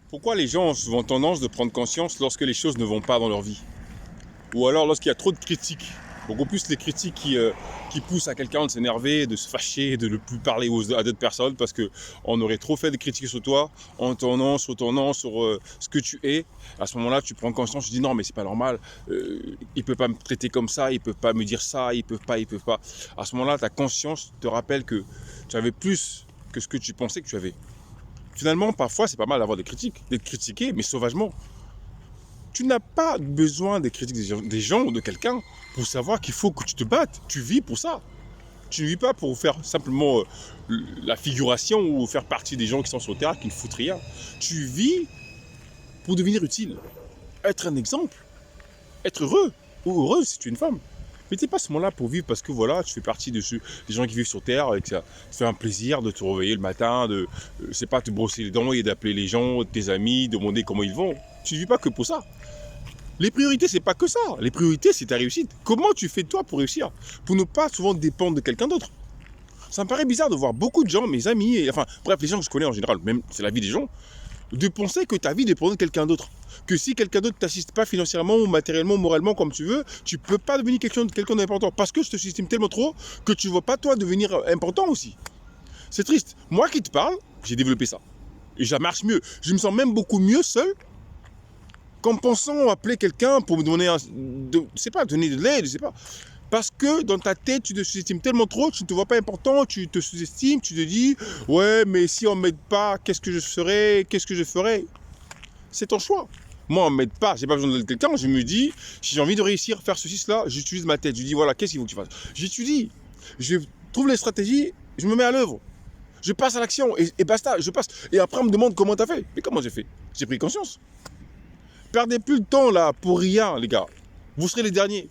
Pourquoi les gens ont souvent tendance de prendre conscience lorsque les choses ne vont pas dans leur vie? Ou alors lorsqu'il y a trop de critiques? Beaucoup plus les critiques qui poussent à quelqu'un de s'énerver, de se fâcher, de ne plus parler à d'autres personnes parce qu'on aurait trop fait de critiques sur toi, en retournant sur ce que tu es. À ce moment-là, tu prends conscience, tu dis non mais c'est pas normal, il ne peut pas me traiter comme ça, il ne peut pas me dire ça, il ne peut pas. À ce moment-là, ta conscience te rappelle que tu avais plus que ce que tu pensais que tu avais. Finalement, parfois, c'est pas mal d'avoir des critiques, d'être critiqué, mais sauvagement. Tu n'as pas besoin des critiques des gens ou de quelqu'un pour savoir qu'il faut que tu te battes. Tu vis pour ça. Tu ne vis pas pour faire simplement la figuration ou faire partie des gens qui sont sur le terrain, qui ne foutent rien. Tu vis pour devenir utile, être un exemple, être heureux ou heureuse si tu es une femme. Mais tu n'es pas seulement là pour vivre parce que voilà, tu fais partie des gens qui vivent sur Terre et que ça te fait un plaisir de te réveiller le matin, c'est pas te brosser les dents et d'appeler les gens, tes amis, demander comment ils vont. Tu ne vis pas que pour ça. Les priorités, c'est pas que ça. Les priorités, c'est ta réussite. Comment tu fais toi pour réussir? Pour ne pas souvent dépendre de quelqu'un d'autre. Ça me paraît bizarre de voir beaucoup de gens, mes amis, bref, les gens que je connais en général, même c'est la vie des gens, de penser que ta vie dépend de quelqu'un d'autre. Que si quelqu'un d'autre ne t'assiste pas financièrement ou matériellement, moralement, comme tu veux, tu ne peux pas devenir quelqu'un d'important. Parce que je te sous-estime tellement trop que tu ne vois pas toi devenir important aussi. C'est triste. Moi qui te parle, j'ai développé ça. Et ça marche mieux. Je me sens même beaucoup mieux seul qu'en pensant appeler quelqu'un pour me donner donner de l'aide, je sais pas. Parce que dans ta tête, tu te sous-estimes tellement trop, tu ne te vois pas important, tu te sous-estimes, tu te dis « Ouais, mais si on ne m'aide pas, qu'est-ce que je ferais? Qu'est-ce que je ferais ?» C'est ton choix. Moi, on ne m'aide pas, j'ai pas besoin de quelqu'un, je me dis, si j'ai envie de réussir, faire ceci, cela, j'utilise ma tête. Je dis, voilà, qu'est-ce qu'il faut que tu fasses? J'étudie, je trouve les stratégies, je me mets à l'œuvre. Je passe à l'action et basta, je passe. Et après, on me demande comment tu as fait. Mais comment j'ai fait? J'ai pris conscience. Perdez plus le temps là pour rien, les gars. Vous serez les derniers.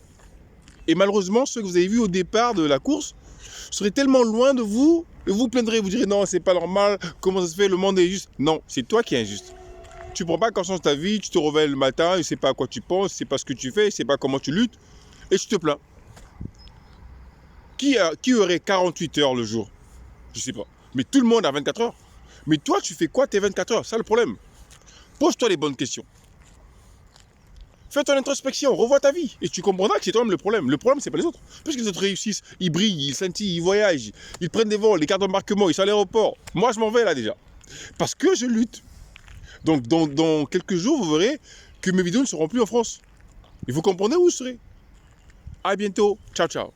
Et malheureusement, ceux que vous avez vus au départ de la course seraient tellement loin de vous, et vous plaindrez, vous direz non, c'est pas normal, comment ça se fait, le monde est injuste. Non, c'est toi qui es injuste. Tu prends pas conscience de ta vie, tu te réveilles le matin, et sais pas à quoi tu penses, c'est pas ce que tu fais, c'est pas comment tu luttes, et tu te plains. Qui aurait 48 heures le jour? Je sais pas. Mais tout le monde a 24 heures. Mais toi, tu fais quoi tes 24 heures? C'est ça le problème. Pose-toi les bonnes questions. Fais ton introspection, revois ta vie et tu comprendras que c'est toi-même le problème. Le problème, c'est pas les autres. Parce que les autres réussissent, ils brillent, ils scintillent, ils voyagent, ils prennent des vols, les cartes d'embarquement, ils sont à l'aéroport. Moi, je m'en vais là déjà. Parce que je lutte. Donc, dans quelques jours, vous verrez que mes vidéos ne seront plus en France. Et vous comprenez où je serai. À bientôt. Ciao, ciao.